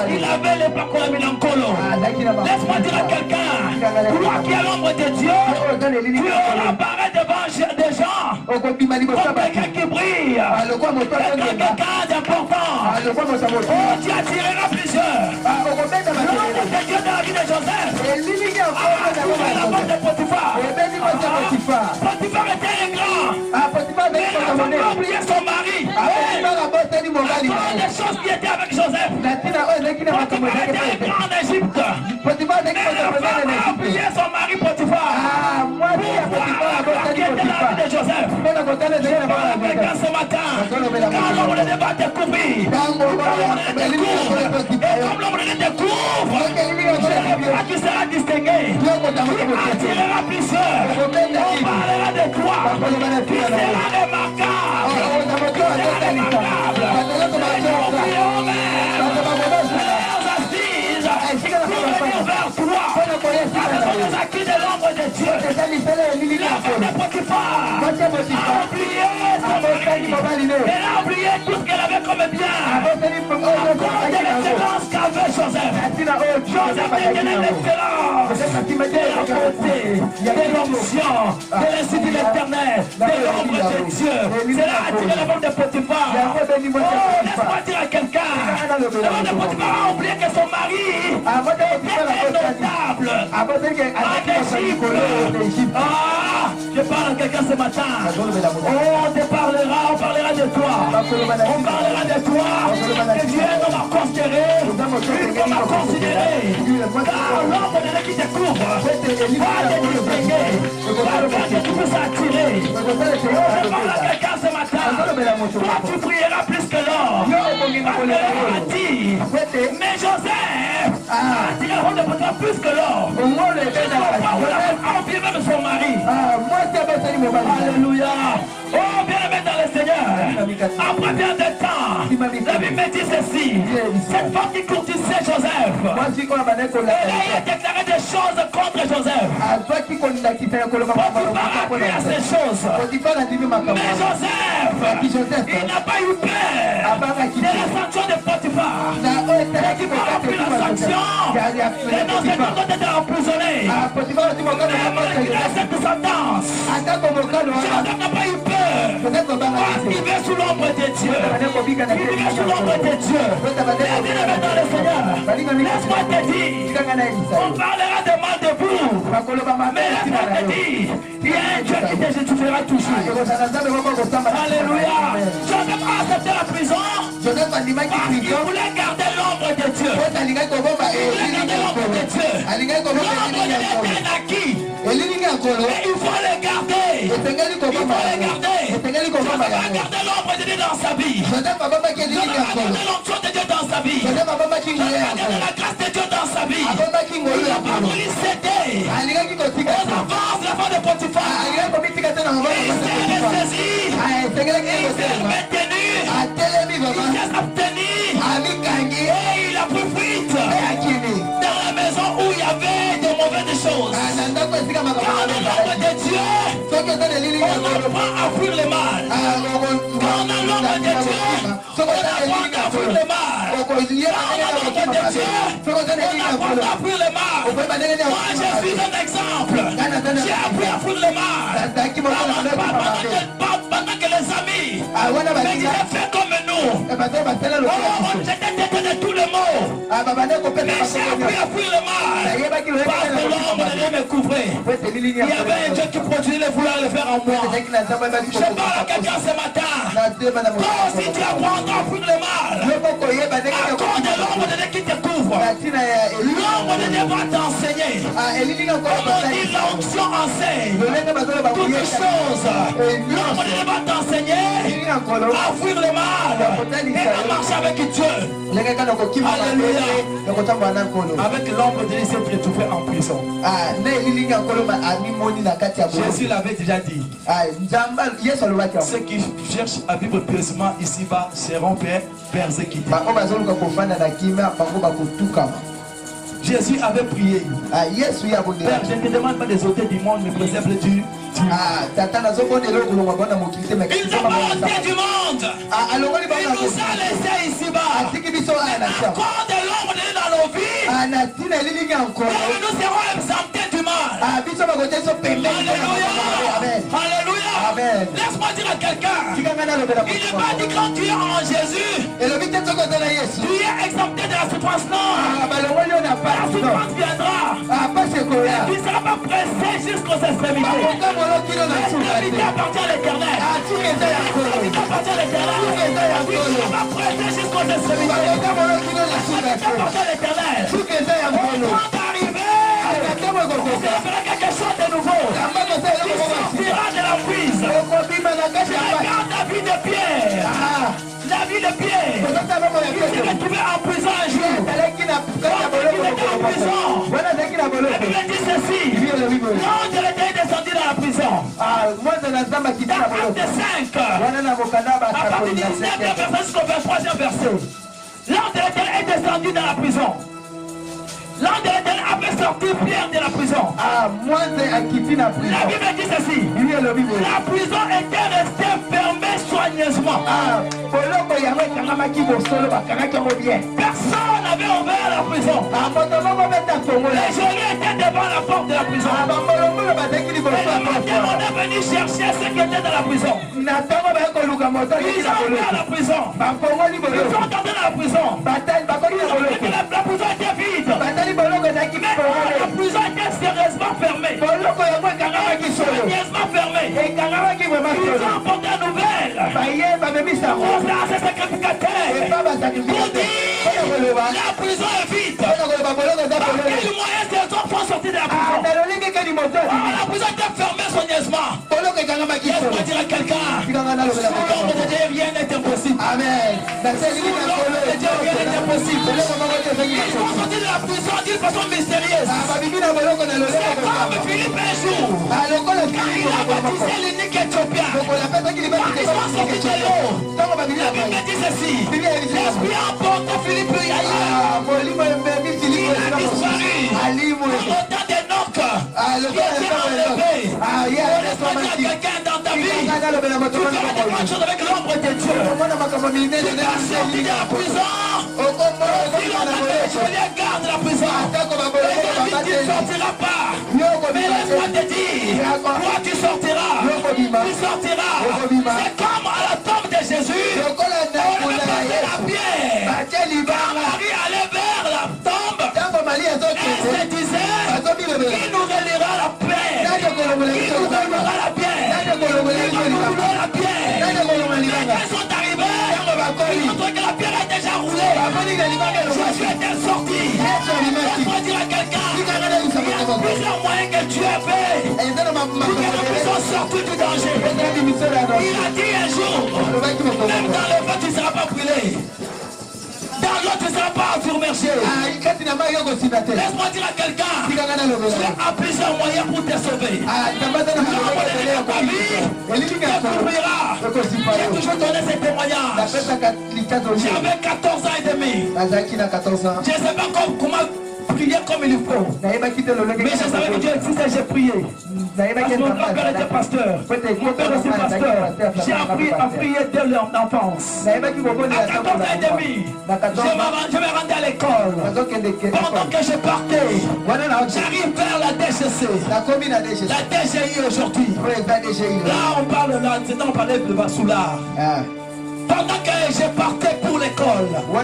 A: qu'il avait les pacolamines en colo. Laisse-moi dire à quelqu'un, toi qui es l'ombre de Dieu, tu auras apparaît devant des gens comme quelqu'un qui brille, quelqu'un d'important. Oh, tu attireras plusieurs. L'ombre de Dieu dans la vie de Joseph a trouvé la porte de Potiphar. Potiphar était un grand. Mais il a oublié son mari. Il a des choses qui étaient avec Joseph. Potiphar était un grand en Égypte. Mais il a oublié son mari Potiphar. Qui était dans la vie de Joseph. Je parle à quelqu'un ce matin. Quand l'ombre de débat te couvre, comme l'ombre de découvre, tu seras distingué. Tu attireras plusieurs. On parlera de toi. Tu seras remarquable. Tu seras remarquable. Les assises pour venir vers toi. Avec les acquis de l'ombre de Dieu. La femme de Potiphar a oublié son mari. Elle a oublié tout ce qu'elle avait comme bien. À cause de l'excellence qu'avait Joseph. Joseph détenait l'excellence de la beauté, de l'onction, de l'esprit de l'éternel, de l'ombre de Dieu. C'est là attiré la femme de Potiphar. Oh, laisse-moi dire à quelqu'un, la femme de Potiphar a oublié que son mari était notable en Égypte. Ah, je parle à quelqu'un ce matin. Oh, on parlera de toi. On parlera de toi. Que Dieu est dans ma considérée. Une m'a considéré. Car l'ombre de Dieu qui te couvre va te distinguer. Va faire que tu puisses attirer. Je parle à quelqu'un ce matin. Toi, tu brilleras plus que l'or. Parce que l'or a dit. Mais Joseph a attiré la femme de Potiphar plus que l'or. A oublié même son mari. Alléluia. Oh, bien-aimé dans le Seigneur. Après bien de temps, la Bible me dit ceci. Cette femme qui courtisait Joseph, elle a déclaré des choses contre Joseph. Potiphar a cru à ces choses. Mais Joseph, il n'a pas eu peur de la sanction de Potiphar. Potiphar a pris la sanction. Et dans cette côté était emprisonné. Mais malgré cette sentence, Joseph n'a pas eu peur. Parce qu'il vient sous l'ombre de Dieu. Il vient sous l'ombre de Dieu. Bien-aimé dans le Seigneur, laisse-moi te dire, on parlera de mal de vous. tout. Mais laisse-moi te dire, il y a un Dieu qui te justifiera toujours. Alléluia. Joseph a accepté la prison parce qu'il voulait garder l'ombre de Dieu. Il voulait garder l'ombre de Dieu. L'ombre de Dieu est acquis. Et il faut le garder. Il faut le garder. Joseph a gardé l'ombre de Dieu dans sa vie. Joseph a gardé l'onction de Dieu dans sa vie. Joseph a gardé la grâce de Dieu dans sa vie. Il n'a pas voulu céder aux avances de la femme de Potiphar. Il s'est ressaisi. Il s'est maintenu. Il s'est abstenu. Et il a pris fuite dans la maison où il y avait des mauvaises choses. Car dans l'ombre de Dieu, on apprend à fuir le mal. Quand dans l'ombre de Dieu, on apprend à fuir le mal. Quand dans l'ombre de Dieu, on apprend à fuir le mal. Moi, je suis un exemple. J'ai appris à fuir le mal. Pendant que les amis me disaient fais comme nous. On s'était têté de tout le monde. Mais j'ai appris à fuir le mal. Parce que l'ombre de Dieu me couvrait. Il y avait un Dieu qui produisait le vouloir le faire en moi. Je parle à quelqu'un ce matin. Toi aussi tu apprends à fuir le mal. À cause de l'ombre de Dieu qui te couvre. L'ombre de Dieu va t'enseigner. Comme on dit, l'onction enseigne toutes choses. L'ombre de Dieu va t'enseigner à fuir le mal et à marcher avec Dieu. Alléluia. Avec l'ombre de Dieu, il s'est retrouvé en prison. Jésus l'avait déjà dit. Ceux qui cherchent à vivre pieusement ici-bas seront persécutés. Jésus avait prié. Père, je ne te demande pas des hôtels du monde, mais préserve du il n'a pas ôté du monde. Il nous a laissés ici-bas. Quand de l'ombre est dans nos vies, nous serons exemptés du mal. Alléluia. Alléluia. Laisse-moi dire à quelqu'un, il n'est pas dit quand tu es en Jésus, tu es exempté de la souffrance. Non. La souffrance viendra. Tu ne seras pas pressé jusqu'aux extrémités. L'extrémité appartient à l'Éternel. L'extrémité appartient à l'Éternel. Tu ne seras pas pressé jusqu'aux extrémités. L'extrémité appartient à l'Éternel. Au temps d'arriver, tu feras quelque chose de nouveau. Tu sortiras de la prise. Regarde la vie de Pierre. La vie de Pierre. Il s'est retrouvé en prison un jour. Quand il était en prison, la Bible dit ceci. L'ange de l'Éternel est descendu dans la prison. Dans Acte 5, à partir du 19e verset jusqu'au 23e verset. L'ange de l'Éternel est descendu dans la prison. L'ange de l'Éternel a fait sortir Pierre de la prison. La Bible dit ceci. La prison était restée fermée soigneusement. Personne n'avait ouvert la prison. Les geôliers étaient devant la porte de la prison. Et le matin, on est venu chercher ceux qui étaient dans la prison. Ils ont ouvert la prison. Ils sont entrés dans la prison. La prison était vide. Mais la prison était sérieusement fermée. Sérieusement fermée. Ils ont apporté la nouvelle. Pour ça, c'est sacrificateur. Pour dire, la prison est vide. Par quel moyen ces hommes font sortir de la prison? La prison était fermée soigneusement. Laisse-moi dire à quelqu'un, sous l'ombre de Dieu, rien n'est impossible. Amen. Sous l'ombre de Dieu, rien n'est impossible. Ils sont sortis de la prison d'une façon mystérieuse. C'est comme Philippe un jour, car il a baptisé l'unique Éthiopien. Quand ils sont sortis de l'eau, la Bible dit ceci. L'Esprit a emporté Philippe ailleurs. Il a disparu. Au temps d'Enoch, qui était enlevé. Laisse-moi dire à quelqu'un dans ta vie, tu feras de grandes choses avec l'ombre de Dieu. Tu vas sortir de la prison. Si l'on t'a fait geôlier, garde la prison. Tu ne sortiras pas. Mais laisse-moi te dire, toi tu sortiras. Tu sortiras. C'est comme à la tombe de Jésus. On a passé la pierre. Quand Marie allait vers la tombe, elle se disait, qui nous puissions sortir du danger. Il a dit un jour, même dans le feu tu ne seras pas brûlé. Dans l'eau tu ne seras pas submergé. Laisse-moi dire à quelqu'un, tu as plusieurs moyens pour te sauver. L'ombre de ta vie te couvrira. J'ai toujours donné ces témoignages. J'avais 14 ans et demi. Je ne sais pas comment prier comme il faut. Mais je savais que Dieu existait, j'ai prié. Parce que mon grand-père était pasteur. Mon père aussi pasteur. J'ai appris à prier dès l'enfance. À 14 ans et demi, je me rendais à l'école. Pendant que je partais, j'arrive vers la DGC. La DGI aujourd'hui. Là on parle, là, on parlait de Vassoula. Pendant que je partais pour l'école, il y a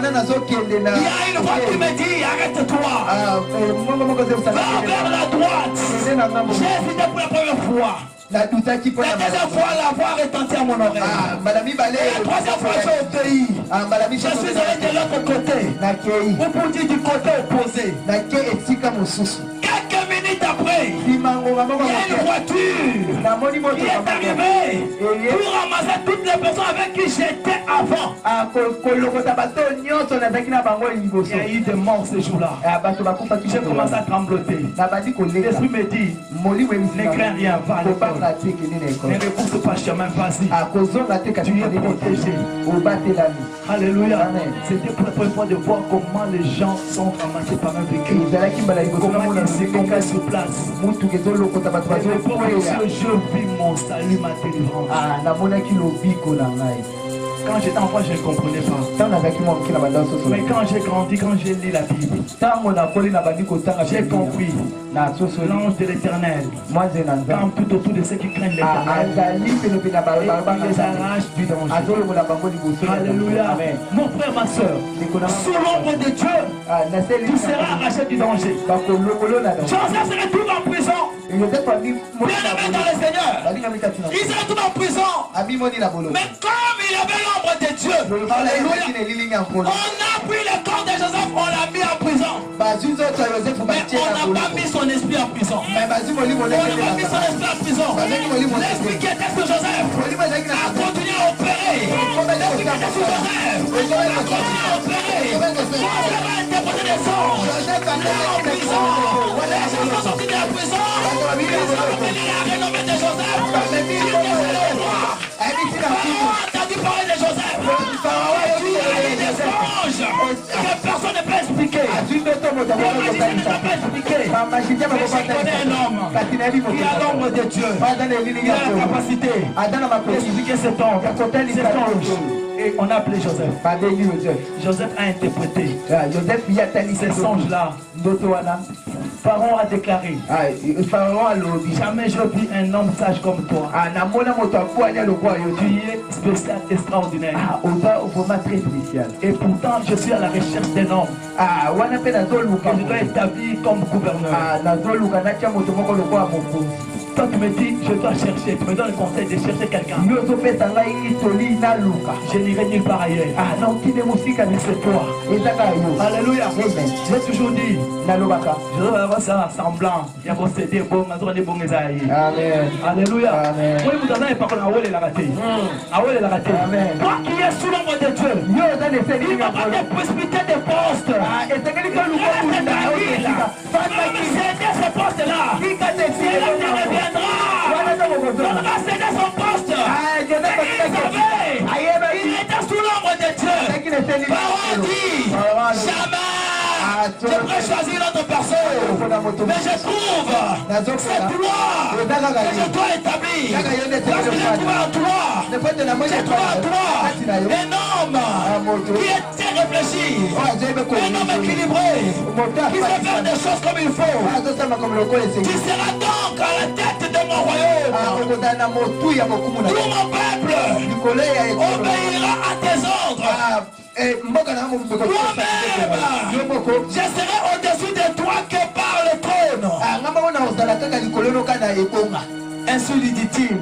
A: une voix qui me dit arrête-toi, va vers la droite. J'ai hésité pour la première fois. La deuxième fois, la voix retentit à mon oreille. Et la troisième fois, j'ai obéi. Je suis allé de l'autre côté. Pour dire du côté opposé. Quelques minutes après, il y a une voiture qui est arrivée pour ramasser toutes les personnes avec qui j'étais avant. Il y a eu des morts ce jour-là. J'ai commencé à trembloter. L'esprit me dit, ne crains rien, va. Ne repousse pas chemin, vas-y. Tu es protégé. Alléluia. C'était pour la première fois de voir comment les gens sont ramassés par un véhicule. Comment ils se commettent sur place. Je vis mon salut, ma délivrance. Quand j'étais enfant, je ne comprenais pas. Mais quand j'ai grandi, quand j'ai lu la Bible, j'ai compris l'ange de l'Éternel quand tout autour de ceux qui craignent l'Éternel, il les arrache du danger. Alléluia. Mon frère, ma soeur, sous l'ombre de Dieu, tu seras arraché du danger. Joseph se retrouve en prison. Bien aimé dans le Seigneur, il se retrouve en prison. Mais comme il avait l'ombre de Dieu, alléluia, on a pris le corps de Joseph, on l'a mis en prison. Mais on n'a pas mis son esprit en prison. On n'a pas mis son esprit en prison. L'esprit qui était sur Joseph a continué à opérer. L'esprit qui était sur Joseph a continué à opérer. Joseph a interprété des songes. Là en prison, les gens sont sortis de la prison. Ils ont appelé la renommée de Joseph. Ils étaient le roi. Pharaon a entendu parler de Joseph. Il a dit des songes que personne ne peut expliquer. Que ne peut pas expliquer. Mais je connais un homme qui a l'ombre de Dieu. Il a la capacité d'expliquer cet ange. Et on a appelé Joseph. Joseph a interprété ces songes-là. Pharaon a déclaré, jamais je vis un homme sage comme toi. Tu es spécial, extraordinaire. Et pourtant je suis à la recherche d'un homme que je dois établir comme gouverneur. Toi tu me dis, je dois chercher, tu me donnes le conseil de chercher quelqu'un. Je n'irai nulle part ailleurs. Mais c'est toi. Alléluia. J'ai toujours dit, je dois avoir ça semblant. Il y a vos CD, bon, alléluia. Oui, vous avez pas qu'on a oué la raté. Toi qui es sous l'ombre de Dieu, il va pas te précipiter des postes. Reste tranquille. Même céder ce poste-là. Si elle reviendra, on va céder son poste. Il était sous l'ombre de Dieu. Pharaon dit, jamais je pourrais choisir l'autre personne. Mais je trouve cette loi que je dois établir. Parce que j'ai trouvé en toi un homme qui est réfléchi, un homme équilibré, qui sait faire des choses comme il faut. Tu seras donc à la tête de mon royaume. Tout mon peuple obéira à tes ordres. Toi-même, je serai au-dessus de toi que par le trône. Ainsi lui dit-il,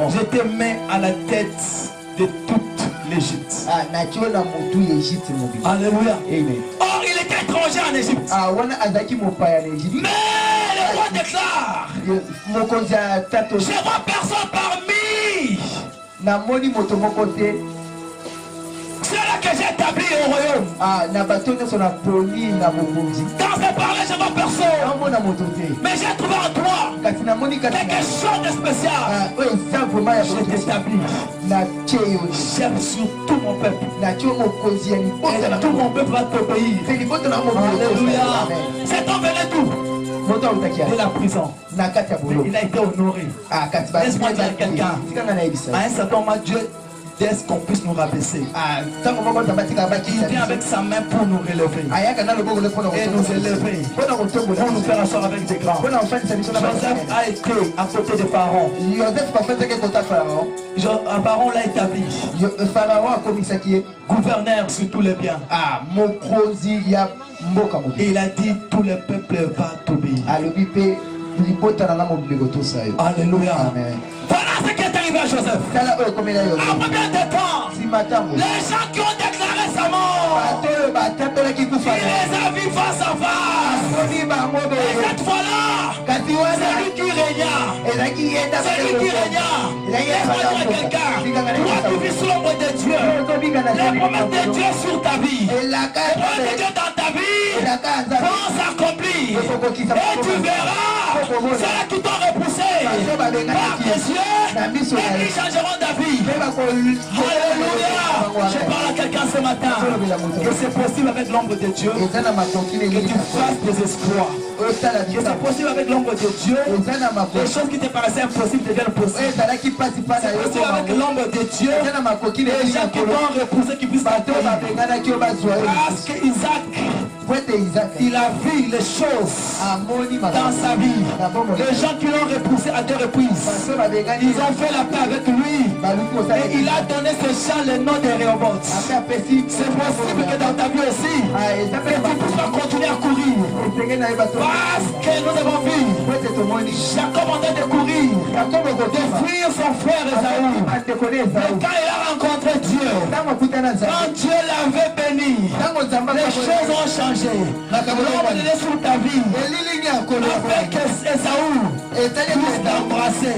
A: je te mets à la tête de toute l'Égypte. Alléluia. Or il était étranger en Égypte. Mais le roi roi déclare, je vois personne parmi ceux-là que j'ai établi au royaume. Dans ces parler, je vois personne. Mais j'ai trouvé en toi quelque chose de spécial. Je t'établis. J'aime sur tout mon peuple. Et tout mon peuple va t'obéir. Alléluia. Cet homme venait d'où? De la prison. Il a été honoré. Laisse-moi dire à quelqu'un. À un certain moment, Dieu laisse qu'on puisse nous rabaisser. Il vient avec sa main pour nous relever et nous élever, pour nous faire asseoir avec des grands. Joseph a été à côté de Pharaon. Pharaon l'a établi gouverneur sur tous les biens. Et il a dit tout le peuple va t'obéir. Alléluia. Voilà ce qui est arrivé à Joseph. Après bien de temps, les gens qui ont déclaré sa mort, il les a vus face à face. Et cette fois-là, c'est lui qui régna. C'est lui qui régna. Laisse-moi dire à quelqu'un, toi tu vis sous l'ombre de Dieu. Les promesses de Dieu sur ta vie, les promesses de Dieu dans ta vie vont s'accomplir. Et tu verras ceux qui t'ont repoussé par tes yeux, et ils changeront d'avis. Alléluia. Je parle à quelqu'un ce matin que c'est possible avec l'ombre de Dieu que tu fasses des exploits. Que c'est possible avec l'ombre de Dieu, les choses qui te paraissaient impossibles deviennent possibles. C'est possible avec l'ombre de Dieu, les gens qui t'ont repoussé qui puissent t'obéir. Parce que Isaac, il a vu les choses dans sa vie. Les gens qui l'ont repoussé à deux reprises, ils ont fait la paix avec lui. Et il a donné ce chant le nom de Rehoboth. C'est possible que dans ta vie aussi, que tu puisses pas continuer à courir. Parce que nous avons vu Jacob en train de courir, de fuir son frère Esaü. Mais quand il a rencontré Dieu, quand Dieu l'avait béni, les choses ont changé. L'homme donné sur ta vie, afin que Esaü puisse t'embrasser.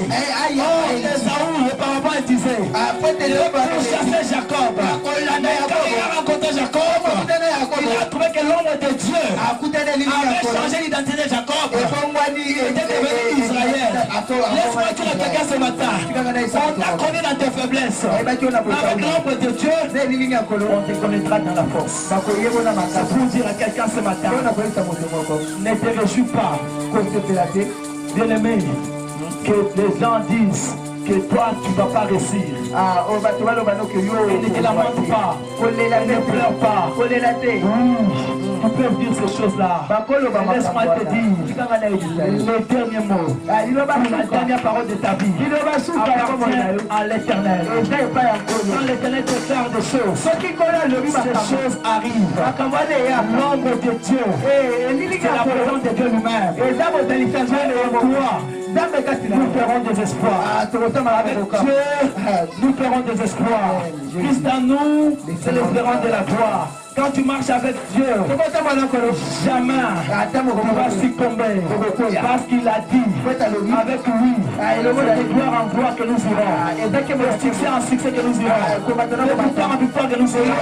A: Oh, Esaü, auparavant il disait, il veut chasser Jacob. Mais quand il a rencontré Jacob, il a trouvé que l'ombre de Dieu avait changé l'identité de Jacob. Il était devenu Israël. Laisse-moi dire à quelqu'un ce matin, on t'a connu dans tes faiblesses. Avec l'ombre de Dieu, on te connaîtra dans la force. C'est pour dire à quelqu'un ce matin, ne te réjouis pas, bien aimé, que les gens disent que toi tu ne vas pas réussir. Et ne te lamente pas, ne pleure pas. Tu peux dire ces choses-là. Laisse-moi te dire le dernier mot, la dernière parole de ta vie appartient à l'éternel. Quand l'éternel déclare des choses, ces choses arrivent. L'ombre de Dieu, c'est la présence de Dieu lui-même. Nous ferons des espoirs. Avec Dieu, nous ferons des espoirs. Christ en nous, c'est l'espérance de la gloire. Quand tu marches avec Dieu, jamais tu vas succomber. Parce qu'il a dit, avec lui, c'est de gloire en gloire que nous irons. De succès en succès que nous irons. De victoire en victoire que nous irons.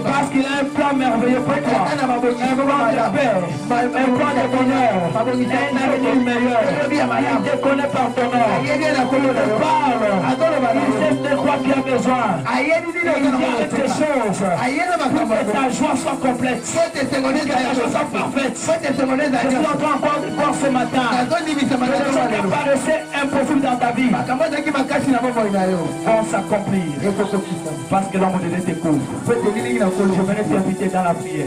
A: Parce qu'il a un plan merveilleux pour toi. Un plan de paix, un plan de bonheur, un avenir meilleur. Il te connaît par ton nom. Il parle. Il sait de quoi tu as besoin. Il dit ces choses. Ta joie soit complète, que ta joie soit parfaite. Je suis en train encore de voir ce matin que les choses qui apparaissaient impossibles dans ta vie vont s'accomplir parce que l'homme de Dieu te couvre. Je vais t'inviter dans la prière.